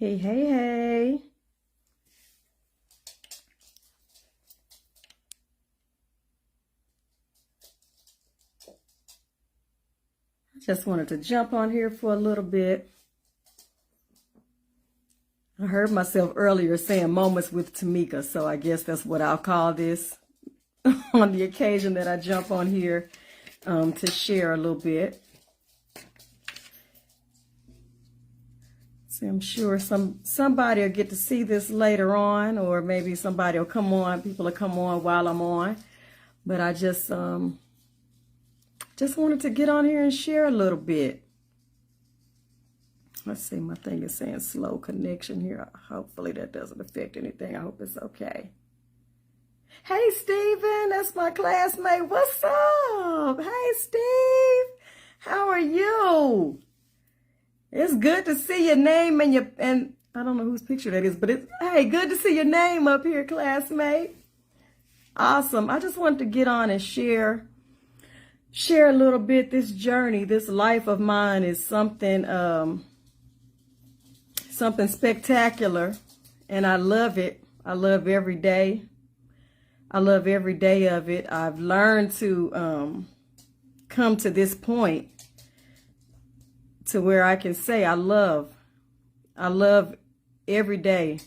Hey, hey, hey. I just wanted to jump on here for a little bit. I heard myself earlier saying moments with Tamika, so I guess that's what I'll call this on the occasion that I jump on here to share a little bit. See, I'm sure somebody will get to see this later on, or maybe somebody will come on, people will come on while I'm on. But I just wanted to get on here and share a little bit. Let's see, my thing is saying slow connection here. Hopefully that doesn't affect anything. I hope it's okay. Hey, Steven, that's my classmate. What's up? Hey, Steve, how are you? It's good to see your name and I don't know whose picture that is, but hey, good to see your name up here, classmate. Awesome. I just wanted to get on and share a little bit. This journey, this life of mine is something spectacular, and I love it. I love every day. I love every day of it. I've learned to come to this point to where I can say I love every day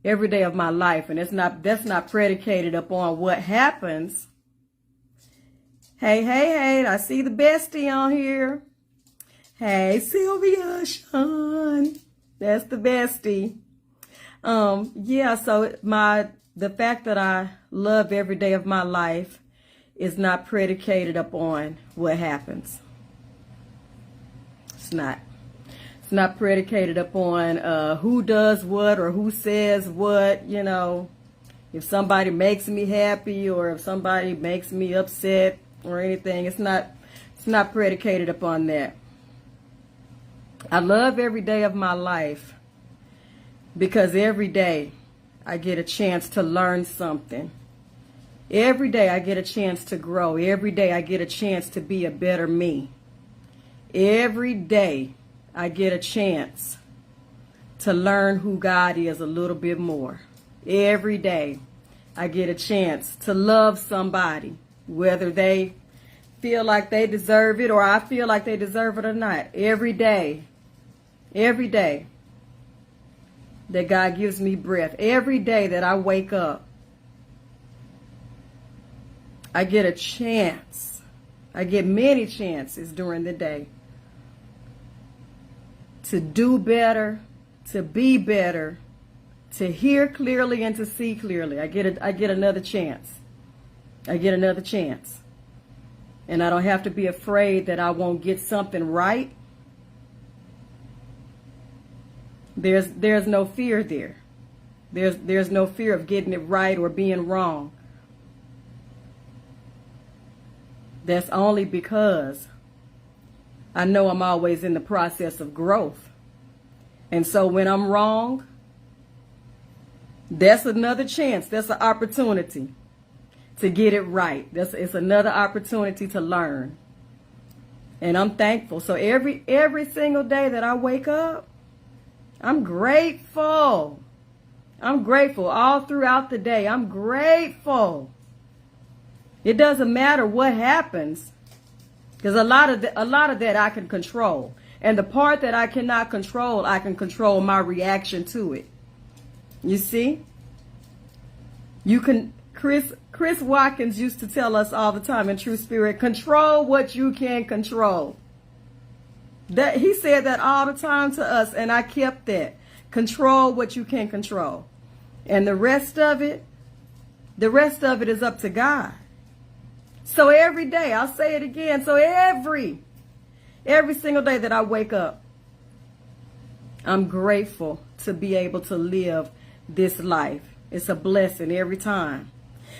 of my life, and that's not predicated upon what happens. Hey, I see the bestie on here. Hey, Sylvia, Sean, that's the bestie. Yeah, so the fact that I love every day of my life is not predicated upon what happens. It's not predicated upon who does what or who says what, you know. If somebody makes me happy or if somebody makes me upset or anything, it's not predicated upon that. I love every day of my life because every day I get a chance to learn something. Every day I get a chance to grow. Every day I get a chance to be a better me. Every day I get a chance to learn who God is a little bit more. Every day I get a chance to love somebody, whether they feel like they deserve it or I feel like they deserve it or not. Every day that God gives me breath, every day that I wake up, I get a chance. I get many chances during the day to do better, to be better, to hear clearly and to see clearly. I get another chance. I get another chance. And I don't have to be afraid that I won't get something right. There's no fear there. There's no fear of getting it right or being wrong. That's only because I know I'm always in the process of growth. And so when I'm wrong, that's another chance. That's an opportunity to get it right. It's another opportunity to learn. And I'm thankful. So every single day that I wake up, I'm grateful. I'm grateful all throughout the day. I'm grateful. It doesn't matter what happens, because a lot of that I can control. And the part that I cannot control, I can control my reaction to it. You see? You can, Chris Watkins used to tell us all the time in True Spirit, control what you can control. That he said that all the time to us, and I kept that. Control what you can control. And the rest of it is up to God. So every day, I'll say it again. So every single day that I wake up, I'm grateful to be able to live this life. It's a blessing every time.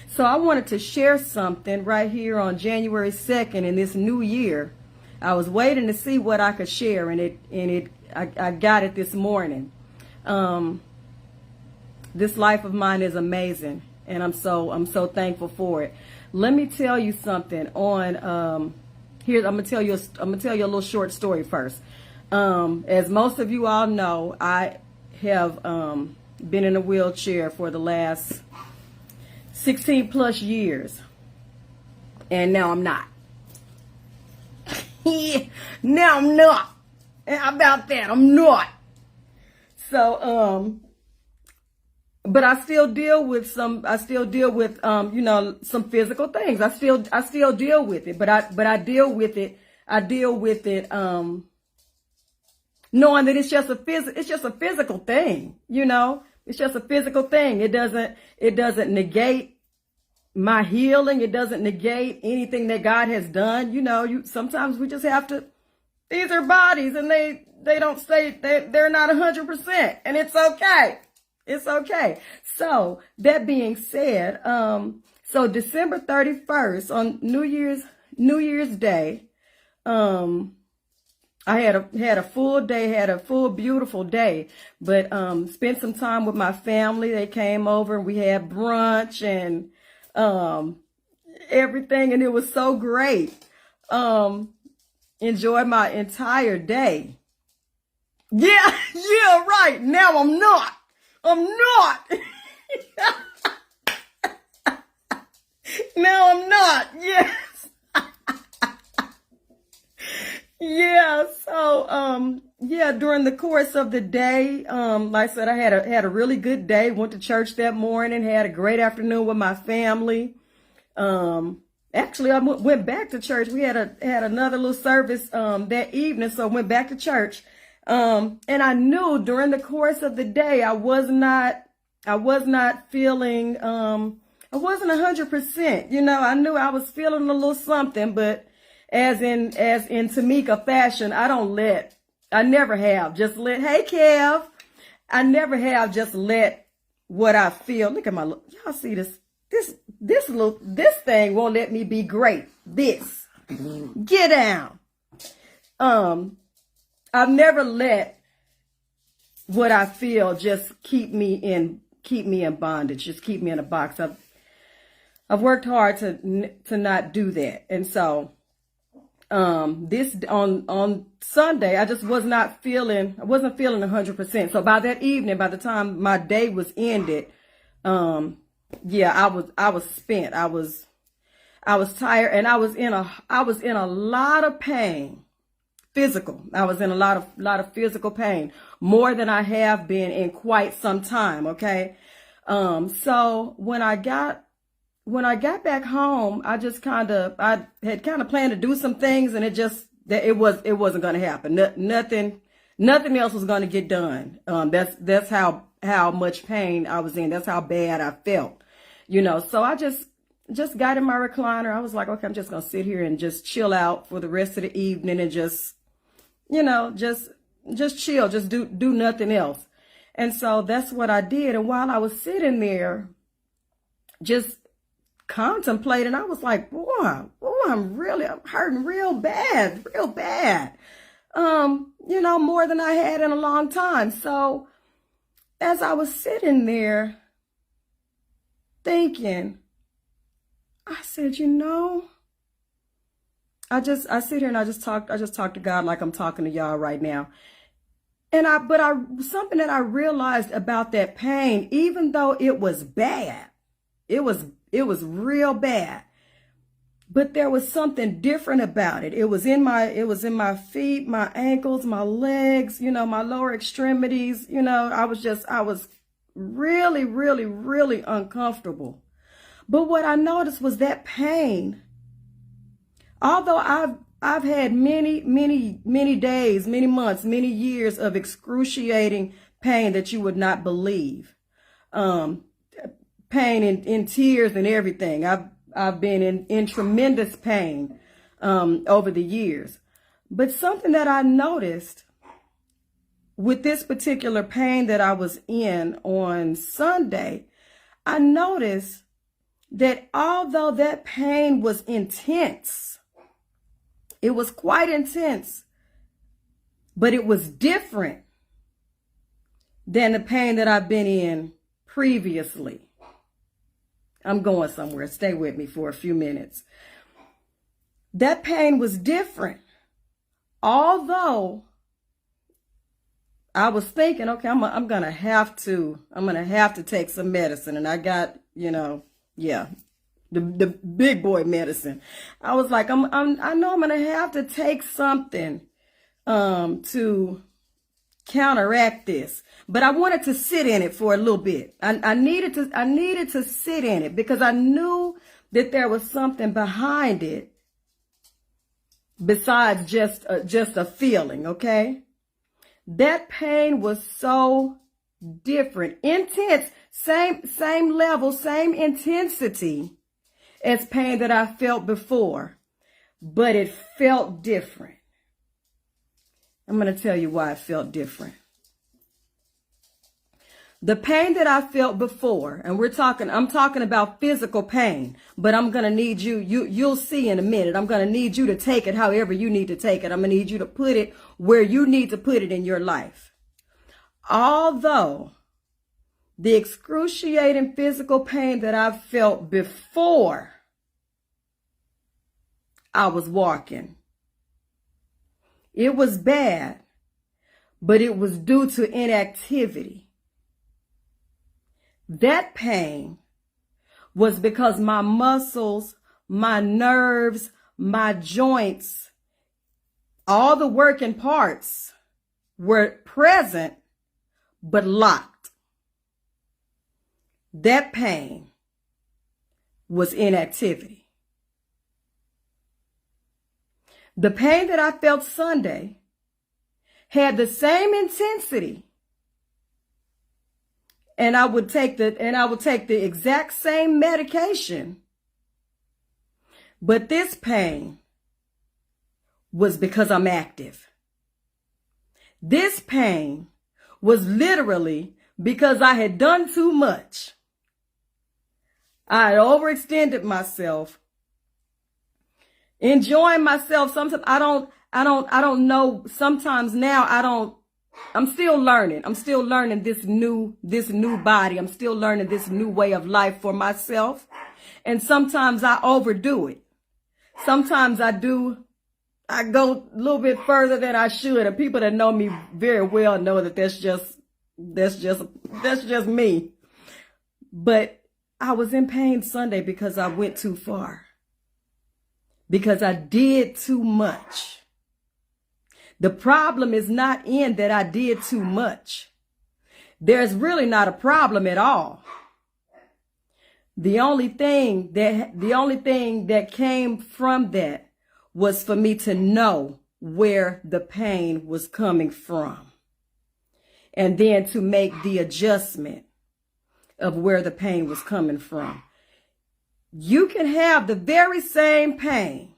So I wanted to share something right here on January 2nd in this new year. I was waiting to see what I could share, and I got it this morning. This life of mine is amazing, and I'm so thankful for it. Let me tell you something on here. I'm gonna tell you a little short story first. As most of you all know, I have been in a wheelchair for the last 16 plus years, and now I'm not. Now I'm not. How about that? I'm not. So, but I still deal with some physical things. I still deal with it, but I deal with it. Knowing that it's just a physical thing, it's just a physical thing. It doesn't negate my healing. It doesn't negate anything that God has done. Sometimes we just have to, these are bodies, and they don't say they're not 100%, and it's okay. It's okay. So that being said, so December 31st on New Year's Day, I had a full day, had a full beautiful day, but spent some time with my family. They came over and we had brunch and everything, and it was so great. Enjoyed my entire day. Yeah, right. Now I'm not. Now I'm not. Yes. Yeah. So, during the course of the day, like I said, I had a really good day. Went to church that morning, had a great afternoon with my family. Actually, I went back to church. We had another little service, that evening. So I went back to church. And I knew during the course of the day, I was not feeling, I wasn't 100%, I knew I was feeling a little something, but as in Tamika fashion, I never have just let, hey Kev, I never have just let what I feel. Look at y'all see this thing won't let me be great. This, get down. I've never let what I feel just keep me in bondage, just keep me in a box. I've worked hard to not do that. And so, this on Sunday, I just wasn't feeling 100%. So by that evening, by the time my day was ended, I was spent. I was tired, and I was in a lot of pain. Physical. I was in a lot of physical pain, more than I have been in quite some time. Okay. So when I got back home, I had kind of planned to do some things, and it wasn't going to happen. Nothing else was going to get done. That's how much pain I was in. That's how bad I felt, so I just got in my recliner. I was like, okay, I'm just going to sit here and just chill out for the rest of the evening and just chill, just do nothing else. And so that's what I did. And while I was sitting there, just contemplating, I was like, boy, I'm hurting real bad. More than I had in a long time. So as I was sitting there thinking, I said, I sit here and I just talk to God like I'm talking to y'all right now. And something that I realized about that pain, even though it was bad, it was real bad, but there was something different about it. It was in my feet, my ankles, my legs, my lower extremities. I was really, really, really uncomfortable. But what I noticed was that pain, although I've had many, many, many days, many months, many years of excruciating pain that you would not believe. Pain in tears and everything. I've been in tremendous pain over the years. But something that I noticed with this particular pain that I was in on Sunday, I noticed that although that pain was intense, it was quite intense, but it was different than the pain that I've been in previously. I'm going somewhere. Stay with me for a few minutes. That pain was different. Although I was thinking, okay, I'm gonna have to take some medicine, and I got, yeah, the big boy medicine. I was like, I know I'm gonna have to take something to counteract this, but I wanted to sit in it for a little bit. I needed to sit in it because I knew that there was something behind it besides just a feeling. Okay, that pain was so different, intense, same level, same intensity as pain that I felt before, but it felt different. I'm going to tell you why it felt different. The pain that I felt before, and I'm talking about physical pain, but I'm going to need you'll see in a minute. I'm going to need you to take it however you need to take it. I'm going to need you to put it where you need to put it in your life. Although the excruciating physical pain that I felt before I was walking, it was bad, but it was due to inactivity. That pain was because my muscles, my nerves, my joints, all the working parts were present, but locked. That pain was inactivity. The pain that I felt Sunday had the same intensity, and I would take the exact same medication, but this pain was because I'm active. This pain was literally because I had done too much. I had overextended myself, enjoying myself. Sometimes I don't know. Sometimes now I'm still learning. I'm still learning this new body. I'm still learning this new way of life for myself. And sometimes I overdo it. Sometimes I go a little bit further than I should. And people that know me very well know that that's just me. But I was in pain Sunday because I went too far. Because I did too much. The problem is not in that I did too much. There's really not a problem at all. The only thing that came from that was for me to know where the pain was coming from, and then to make the adjustment of where the pain was coming from. You can have the very same pain.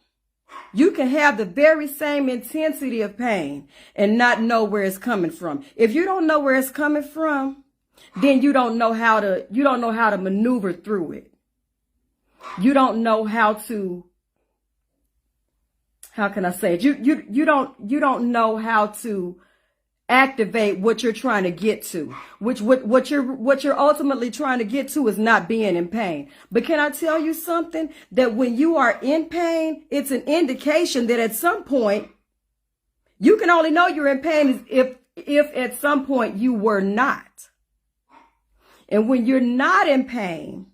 You can have the very same intensity of pain and not know where it's coming from. If you don't know where it's coming from, then you don't know how to maneuver through it. You don't know how can I say it? You don't know how to activate what you're trying to get to, what you're ultimately trying to get to is not being in pain. But can I tell you something? That when you are in pain, it's an indication that at some point, you can only know you're in pain if at some point you were not. And when you're not in pain,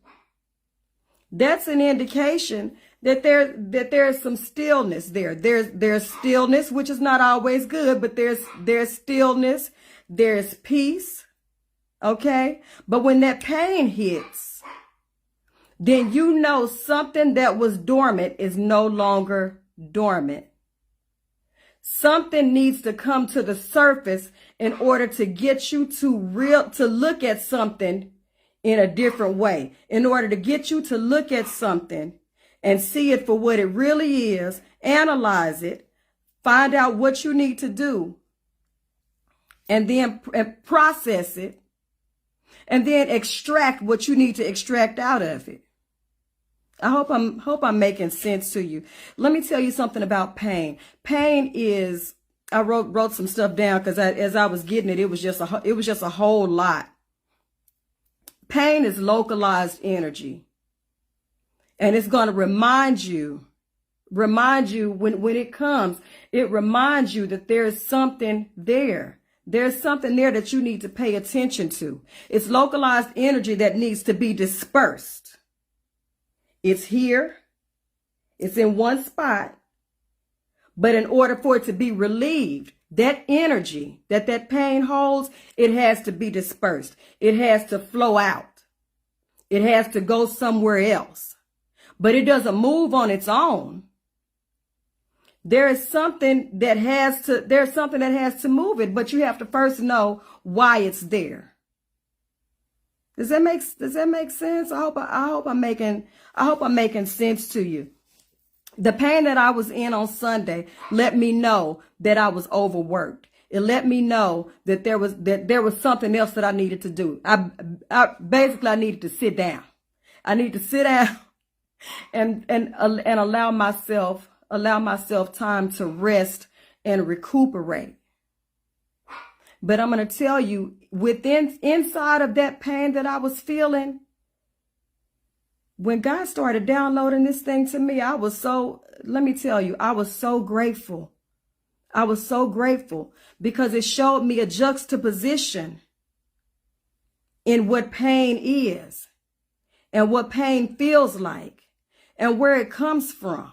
that's an indication that there's some stillness there. There's stillness, which is not always good, but there's stillness, there's peace. Okay? But when that pain hits, then you know something that was dormant is no longer dormant. Something needs to come to the surface in order to get you to look at something in a different way, in order to get you to look at something and see it for what it really is, analyze it, find out what you need to do, and then process it, and then extract what you need to extract out of it. I hope I'm making sense to you. Let me tell you something about pain. Pain is, I wrote some stuff down because as I was getting it, it was just a whole lot. Pain is localized energy. And it's going to remind you when it comes, it reminds you that there's something there. There's something there that you need to pay attention to. It's localized energy that needs to be dispersed. It's here. It's in one spot. But in order for it to be relieved, that energy that pain holds, it has to be dispersed. It has to flow out. It has to go somewhere else. But it doesn't move on its own. There's something that has to move it, but you have to first know why it's there. Does that make sense? I hope I'm making sense to you. The pain that I was in on Sunday let me know that I was overworked. It let me know that there was something else that I needed to do. I needed to sit down. I need to sit down and allow myself time to rest and recuperate. But I'm going to tell you, inside of that pain that I was feeling, when God started downloading this thing to me, I was so grateful. I was so grateful because it showed me a juxtaposition in what pain is and what pain feels like and where it comes from.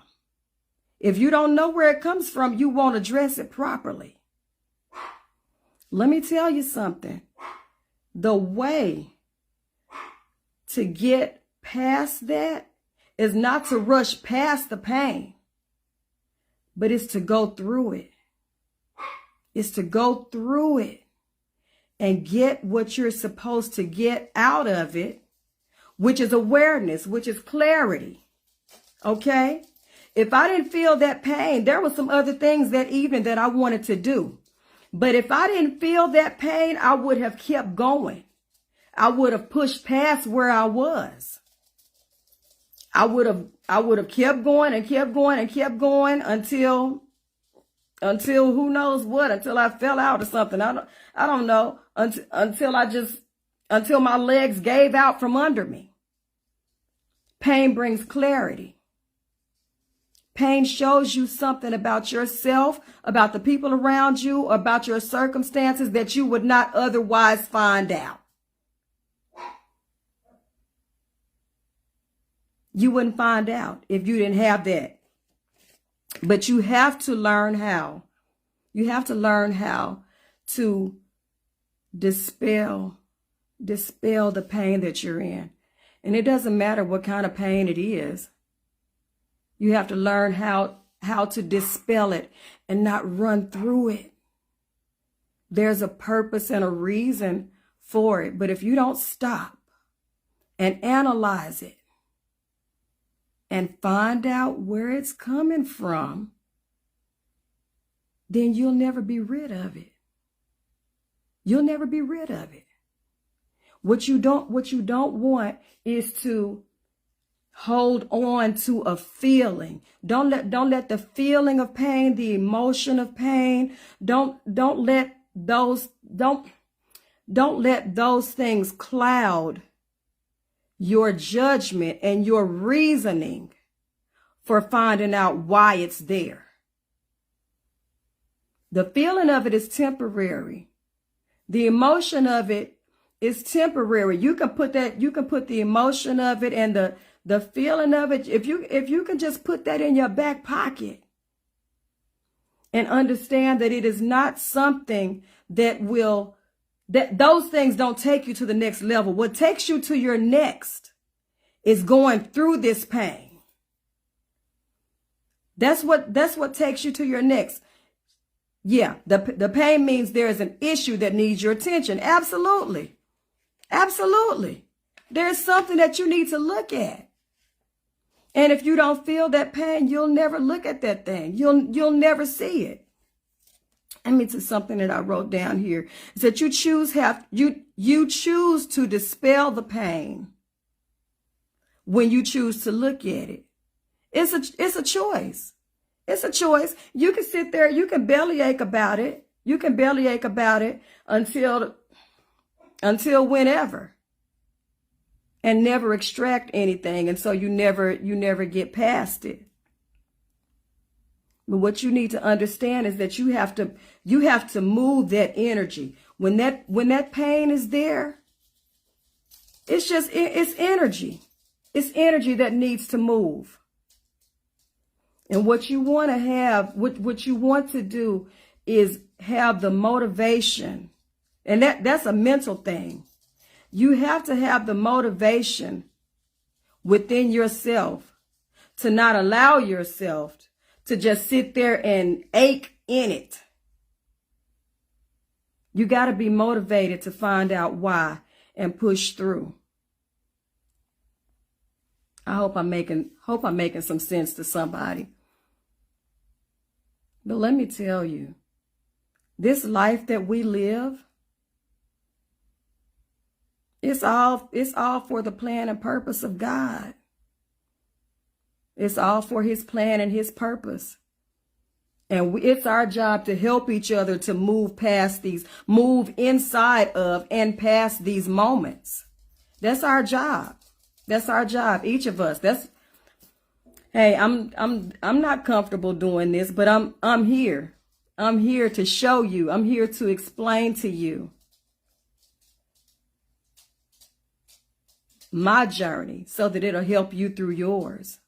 If you don't know where it comes from, you won't address it properly. Let me tell you something. The way to get past that is not to rush past the pain, but it's to go through it. It's to go through it and get what you're supposed to get out of it, which is awareness, which is clarity. Okay? If I didn't feel that pain, there were some other things that evening that I wanted to do. But if I didn't feel that pain, I would have kept going. I would have pushed past where I was. I would have kept going and kept going and kept going until who knows what, until I fell out or something. I don't know, until my legs gave out from under me. Pain brings clarity. Pain shows you something about yourself, about the people around you, about your circumstances that you would not otherwise find out. You wouldn't find out if you didn't have that. But you have to learn how. You have to learn how to dispel the pain that you're in. And it doesn't matter what kind of pain it is. You have to learn how to dispel it and not run through it. There's a purpose and a reason for it. But if you don't stop and analyze it and find out where it's coming from, then you'll never be rid of it. You'll never be rid of it. What you don't want is to hold on to a feeling. Don't let the feeling of pain, the emotion of pain, don't let those things cloud your judgment and your reasoning for finding out why it's there. The feeling of it is temporary. The emotion of it is temporary. You can put the emotion of it and the feeling of it, if you can just put that in your back pocket and understand that it is not something that those things don't take you to the next level. What takes you to your next is going through this pain. That's what takes you to your next. Yeah, the pain means there is an issue that needs your attention. Absolutely. Absolutely. There's something that you need to look at. And if you don't feel that pain, you'll never look at that thing. You'll never see it. I mean, it's something that I wrote down here. It's that you choose to dispel the pain when you choose to look at it. It's a choice. It's a choice. You can sit there, you can bellyache about it. You can bellyache about it until whenever. And never extract anything. And so you never get past it. But what you need to understand is that you have to move that energy. When that pain is there, it's energy. It's energy that needs to move. And what you want to have, what you want to do is have the motivation. And that's a mental thing. You have to have the motivation within yourself to not allow yourself to just sit there and ache in it. You got to be motivated to find out why and push through. I hope I'm making some sense to somebody. But let me tell you, this life that we live, it's all for the plan and purpose of God. It's all for his plan and his purpose. And it's our job to help each other to move inside of and past these moments. That's our job. That's our job, each of us. Hey, I'm not comfortable doing this, but I'm here. I'm here to show you. I'm here to explain to you my journey so that it'll help you through yours.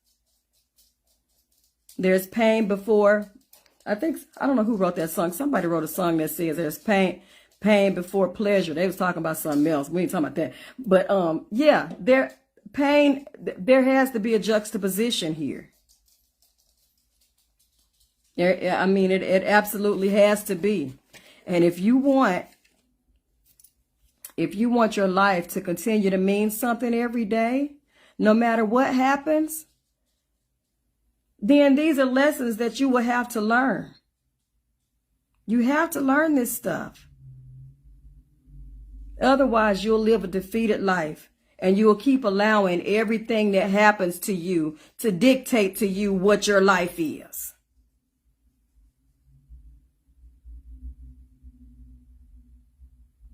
There's pain before, I don't know who wrote that song. Somebody wrote a song that says there's pain before pleasure. They was talking about something else. We ain't talking about that. But there has to be a juxtaposition here. I mean, it absolutely has to be. And if you want your life to continue to mean something every day, no matter what happens, then these are lessons that you will have to learn. You have to learn this stuff. Otherwise, you'll live a defeated life and you'll keep allowing everything that happens to you to dictate to you what your life is.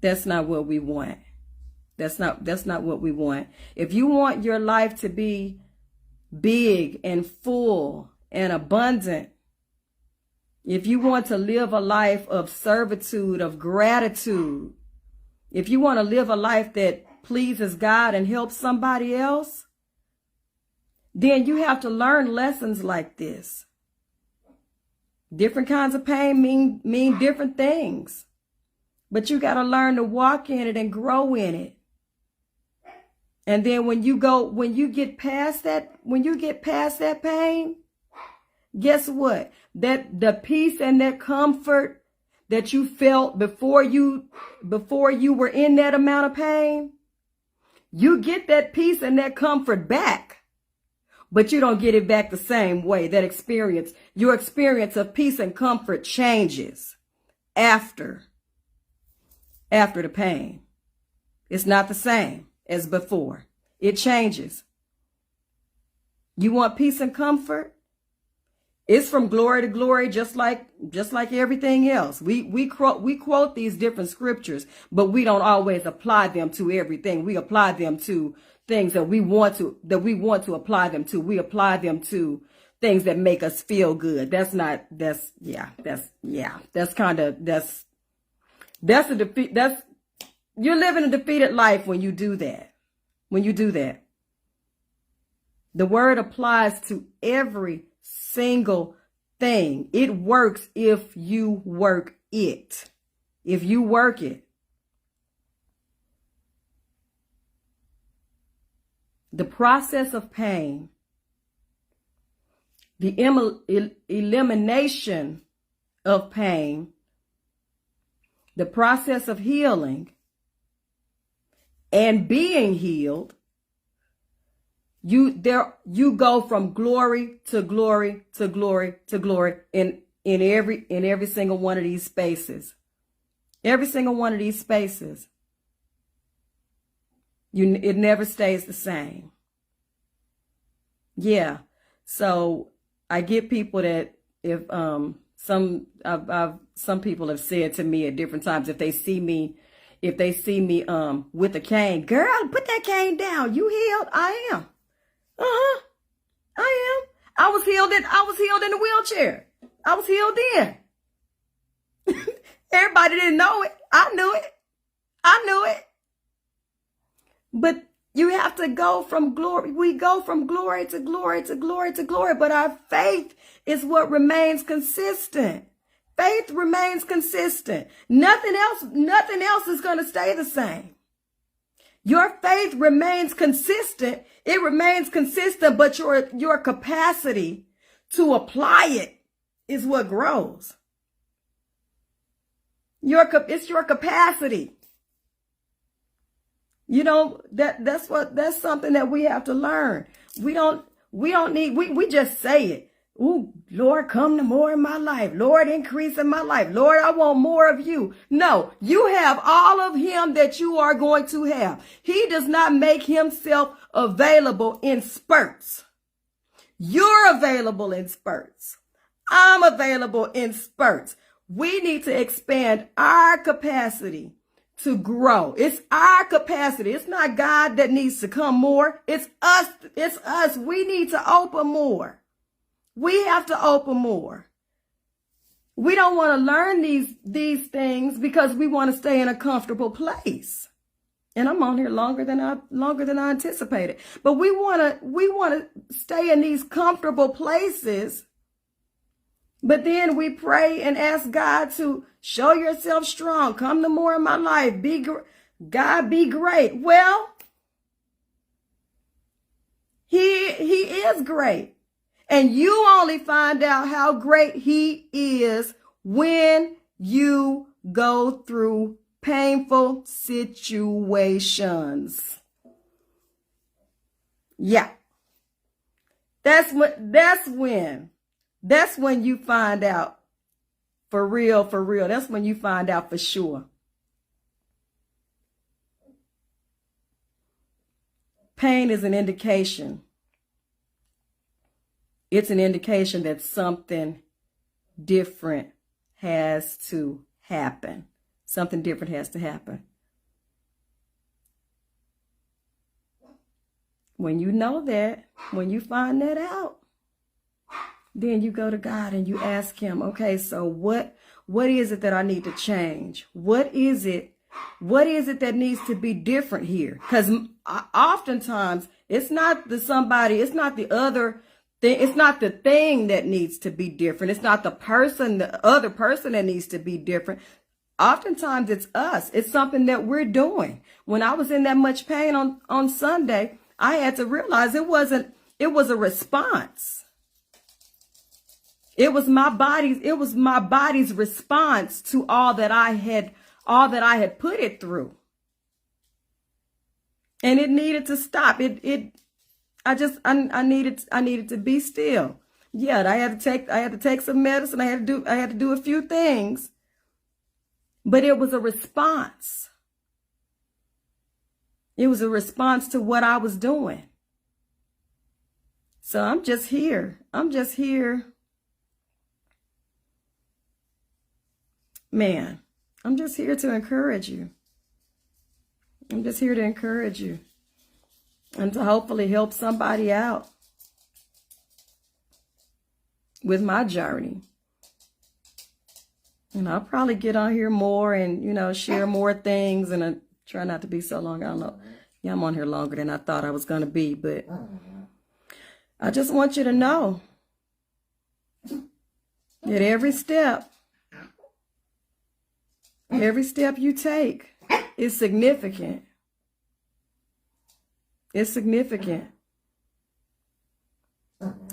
That's not what we want. That's not what we want. If you want your life to be big and full and abundant, if you want to live a life of servitude, of gratitude, if you want to live a life that pleases God and helps somebody else, then you have to learn lessons like this. Different kinds of pain mean different things. But you got to learn to walk in it and grow in it. And then when you get past that pain, guess what? That the peace and that comfort that you felt before you were in that amount of pain, you get that peace and that comfort back. But you don't get it back the same way. Your experience of peace and comfort changes after the pain. It's not the same as before. It changes. You want peace and comfort? It's from glory to glory, just like everything else. We quote these different scriptures, but we don't always apply them to everything. We apply them to things that we want to apply them to. We apply them to things that make us feel good. That's a defeat. You're living a defeated life when you do that. The word applies to every single thing. It works if you work it. If you work it. The process of pain, the elimination of pain, the process of healing and being healed, you go from glory to glory to glory to glory in every single one of these spaces. Every single one of these spaces. It never stays the same. Yeah. So I get people that if some people have said to me at different times, if they see me with a cane, girl, put that cane down. You healed? I am. I am. I was healed in the wheelchair. I was healed then. Everybody didn't know it. I knew it. I knew it. But you have to go from glory. We go from glory to glory to glory to glory. But our faith is what remains consistent. Faith remains consistent. Nothing else is going to stay the same. Your faith remains consistent. It remains consistent, but your capacity to apply it is what grows. It's your capacity. You know, that's something that we have to learn. We just say it. Ooh, Lord, come to more in my life. Lord, increase in my life. Lord, I want more of you. No, you have all of him that you are going to have. He does not make himself available in spurts. You're available in spurts. I'm available in spurts. We need to expand our capacity to grow. It's our capacity. It's not God that needs to come more. It's us. It's us. We need to open more. We have to open more. We don't want to learn these things because we want to stay in a comfortable place. And I'm on here longer than I anticipated. But we want to stay in these comfortable places. But then we pray and ask God to show yourself strong. Come to more in my life. God, be great. Well, he is great. And you only find out how great he is when you go through painful situations. Yeah. That's when you find out for real. That's when you find out for sure. Pain is an indication. It's an indication that something different has to happen. Something different has to happen. When you know that, when you find that out, then you go to God and you ask him, okay, so what is it that I need to change? What is it that needs to be different here? Because oftentimes it's not the thing that needs to be different. It's not the other person that needs to be different. Oftentimes it's us. It's something that we're doing. When I was in that much pain on Sunday, I had to realize it was a response. It was my body's response to all that I had put it through. And it needed to stop. I needed to be still. Yeah, I had to take some medicine. I had to do a few things. But it was a response. It was a response to what I was doing. So I'm just here. Man, I'm just here to encourage you. I'm just here to encourage you. And to hopefully help somebody out with my journey. And I'll probably get on here more and, share more things. And I try not to be so long. I don't know. Yeah, I'm on here longer than I thought I was going to be. But I just want you to know that every step you take is significant. It's significant.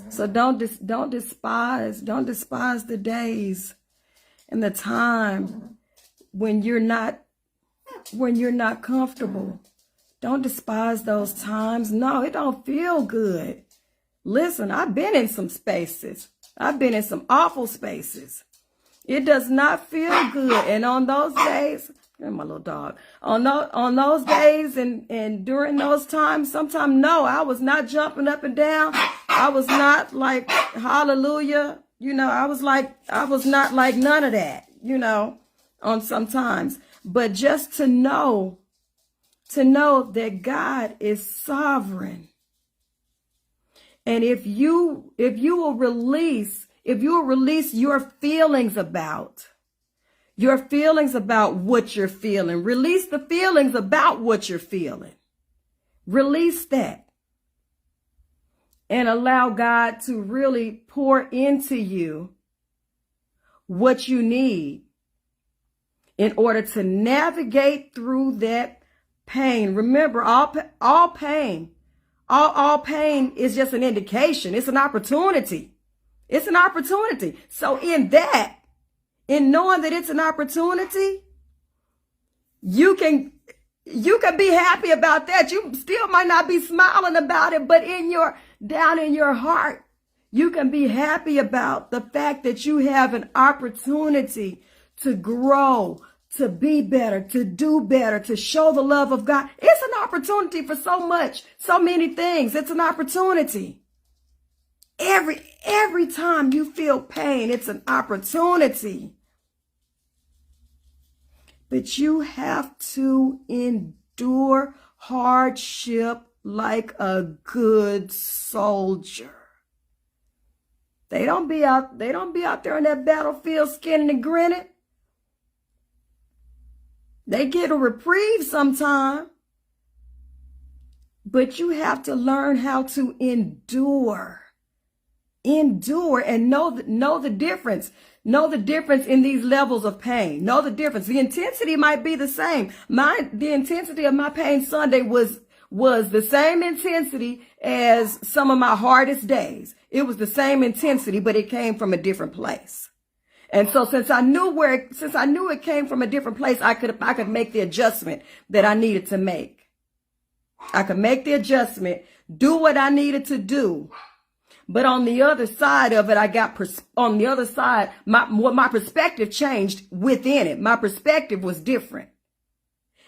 So don't despise the days and the time when you're not comfortable. Don't despise those times. No, it don't feel good. Listen, I've been in some spaces. I've been in some awful spaces. It does not feel good. And on those days, and my little dog, on those days and during those times, sometimes, no, I was not jumping up and down. I was not like, hallelujah. I was not like none of that, on sometimes. But just to know that God is sovereign. And if you will release, if you'll release your feelings about what you're feeling, release the feelings about what you're feeling. Release that. And allow God to really pour into you what you need in order to navigate through that pain. Remember, all pain is just an indication. It's an opportunity. It's an opportunity. So in knowing that it's an opportunity, you can be happy about that. You still might not be smiling about it, but down in your heart, you can be happy about the fact that you have an opportunity to grow, to be better, to do better, to show the love of God. It's an opportunity for so many things. It's an opportunity. Every time you feel pain, it's an opportunity. But you have to endure hardship like a good soldier. They don't be out there on that battlefield skinning and grinning. They get a reprieve sometime. But you have to learn how to endure. Endure and know the difference. Know the difference in these levels of pain. Know the difference. The intensity might be the same. The intensity of my pain Sunday was the same intensity as some of my hardest days. It was the same intensity, but it came from a different place. And so since I knew it came from a different place, I could make the adjustment that I needed to make. I could make the adjustment, do what I needed to do. But on the other side of it, my perspective changed within it. My perspective was different.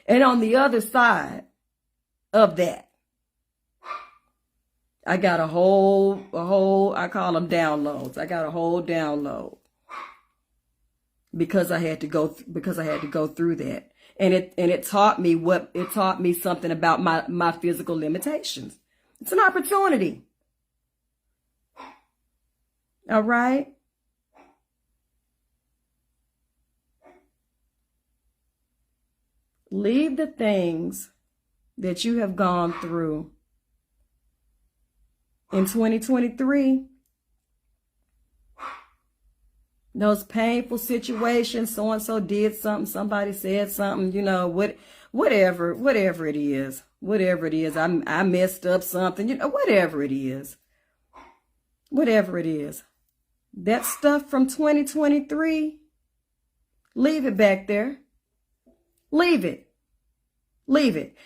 And on the other side of that, I got a whole, I call them downloads. I got a whole download because I had to go through that. And it taught me something about my physical limitations. It's an opportunity. All right. Leave the things that you have gone through in 2023. Those painful situations, so-and-so did something, somebody said something, whatever it is, I messed up something, whatever it is. That stuff from 2023, leave it back there. Leave it.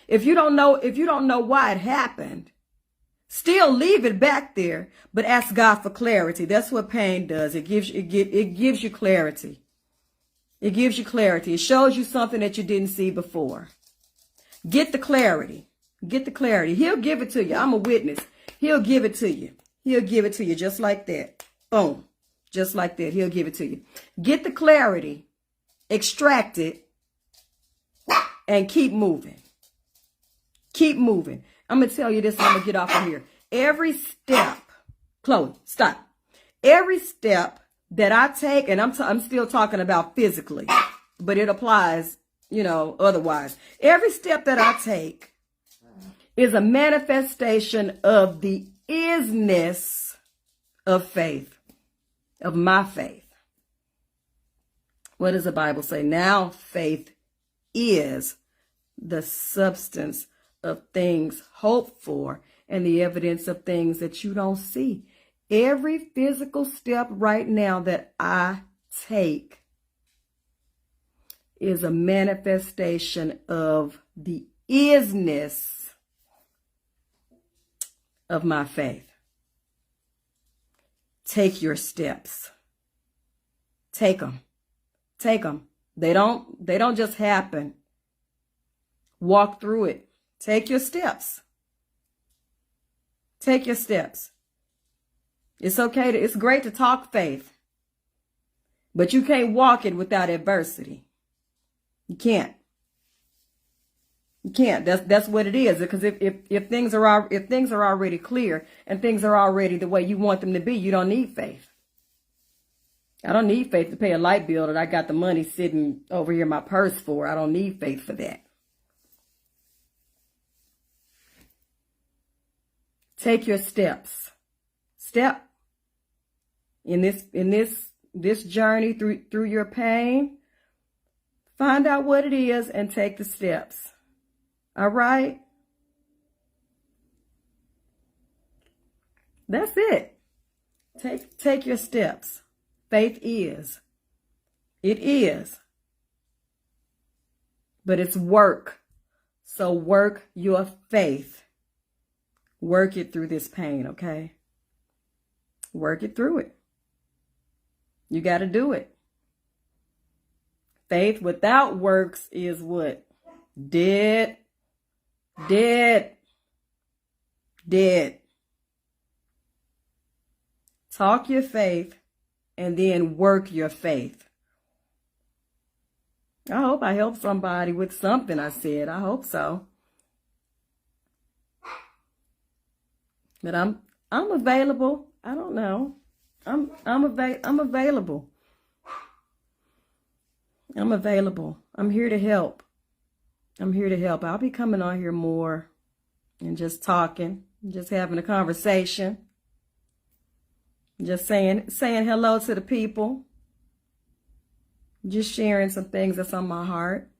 If you don't know why it happened, still leave it back there, but ask God for clarity. That's what pain does. It gives you clarity. It gives you clarity. It shows you something that you didn't see before. Get the clarity. He'll give it to you. I'm a witness. He'll give it to you. Just like that. Boom. Just like that. He'll give it to you. Get the clarity, extract it, and keep moving. I'm going to tell you this and I'm going to get off of here. Every step, Chloe, stop. Every step that I take, and I'm still talking about physically, but it applies, otherwise. Every step that I take is a manifestation of the isness of faith, of my faith. What does the Bible say? Now faith is the substance of things hoped for and the evidence of things that you don't see. Every physical step right now that I take is a manifestation of the isness of my faith. Take your steps. Take them. They don't just happen. Walk through it. Take your steps. It's okay it's great to talk faith, but you can't walk it without adversity. You can't. That's what it is. Because if things are already clear and things are already the way you want them to be, you don't need faith. I don't need faith to pay a light bill that I got the money sitting over here in my purse for. I don't need faith for that. Take your steps. Step in this journey through your pain. Find out what it is and take the steps. All right? That's it. Take your steps. Faith is. It is. But it's work. So work your faith. Work it through this pain, okay? Work it through it. You got to do it. Faith without works is what? Dead. Dead. Dead. Talk your faith and then work your faith. I hope I helped somebody with something I said. I hope so. But I'm available. I don't know. I'm available. I'm available. I'm here to help. I'm here to help. I'll be coming on here more and just talking, just having a conversation. Just saying hello to the people. Just sharing some things that's on my heart.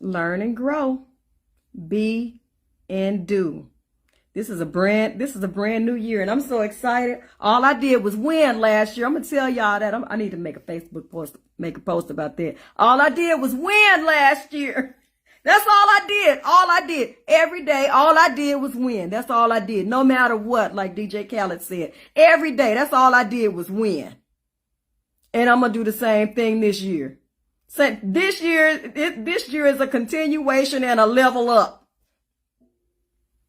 Learn and grow. Be and do. This is a brand new year, and I'm so excited. All I did was win last year. I'm gonna tell y'all that. I need to make a Facebook post, make a post about that. All I did was win last year. That's all I did. All I did every day. All I did was win. That's all I did. No matter what, like DJ Khaled said, every day. That's all I did was win. And I'm gonna do the same thing this year. So this year is a continuation and a level up.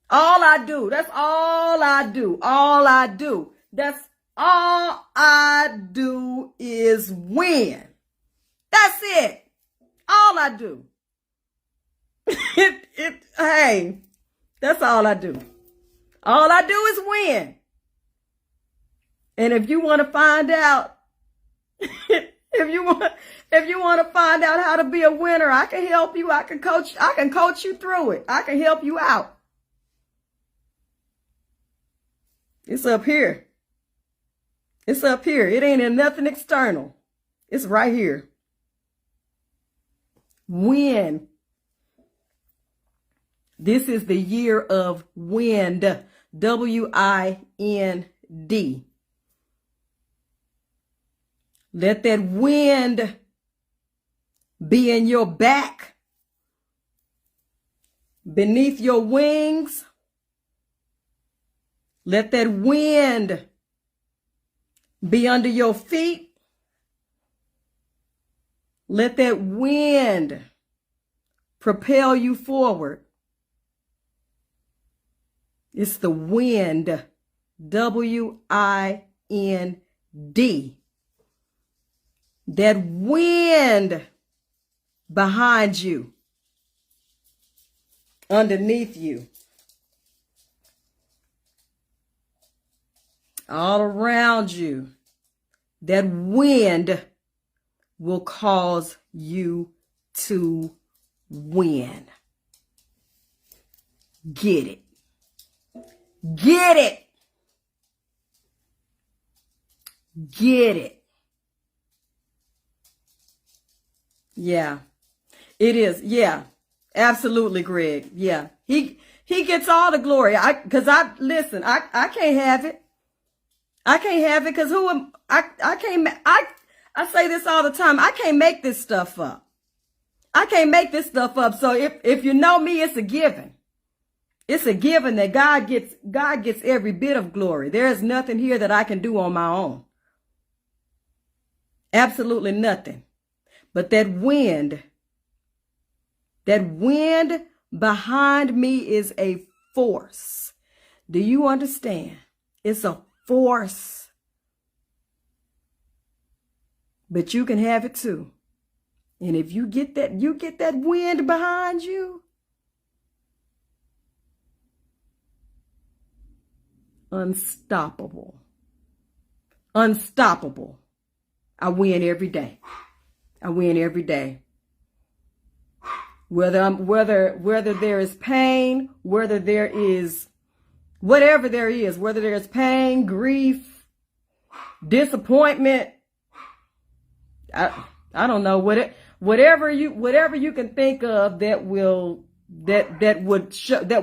All I do. That's all I do. All I do. That's all I do is win. That's it. All I do. Hey, that's all I do. All I do is win. And if you want to find out, if you want to find out how to be a winner, I can help you. I can coach you through it. I can help you out. It's up here. It's up here. It ain't in nothing external. It's right here. Win. This is the year of wind. W-I-N-D. Let that wind be in your back, beneath your wings. Let that wind be under your feet. Let that wind propel you forward. It's the wind. W-I-N-D. That wind behind you, underneath you, all around you. That wind will cause you to win. Get it. Get it. Get it. Yeah, it is. Yeah, absolutely, Greg. Yeah, he gets all the glory. I can't have it. I can't have it because I say this all the time. I can't make this stuff up. I can't make this stuff up. So if you know me, it's a given. It's a given that God gets every bit of glory. There is nothing here that I can do on my own. Absolutely nothing. But that wind behind me is a force. Do you understand? It's a force. But you can have it too. And if you get that wind behind you, unstoppable. Unstoppable. I win every day. I win every day. Whether there is pain, whether there is whatever there is, whether there's pain, grief, disappointment, I don't know, whatever you can think of that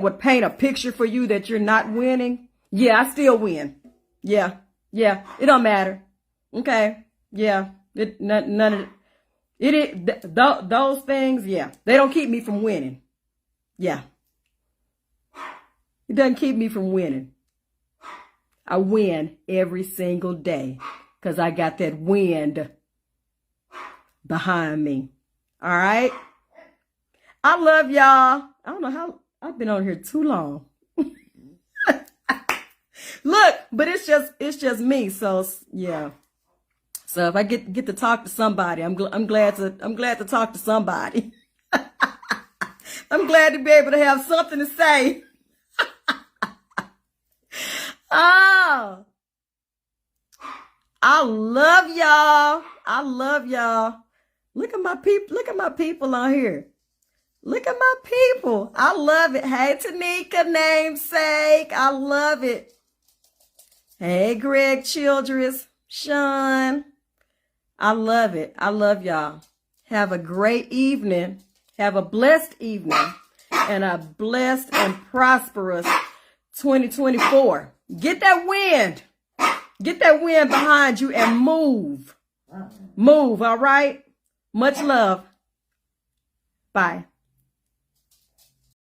would paint a picture for you that you're not winning. Yeah, I still win. Yeah, it don't matter. Okay, yeah, none of those things. Yeah, they don't keep me from winning. Yeah, it doesn't keep me from winning. I win every single day because I got that wind behind me. All right. I love y'all. I don't know how I've been on here too long. Look, but it's just me. So yeah. So if I get to talk to somebody, I'm glad to talk to somebody. I'm glad to be able to have something to say. Oh, I love y'all. I love y'all. Look at my people. Look at my people on here. Look at my people. I love it. Hey, Tanika, namesake. I love it. Hey, Greg Childress, Sean. I love it. I love y'all. Have a great evening. Have a blessed evening and a blessed and prosperous 2024. Get that wind. Get that wind behind you and move. Move, all right? Much love. Bye.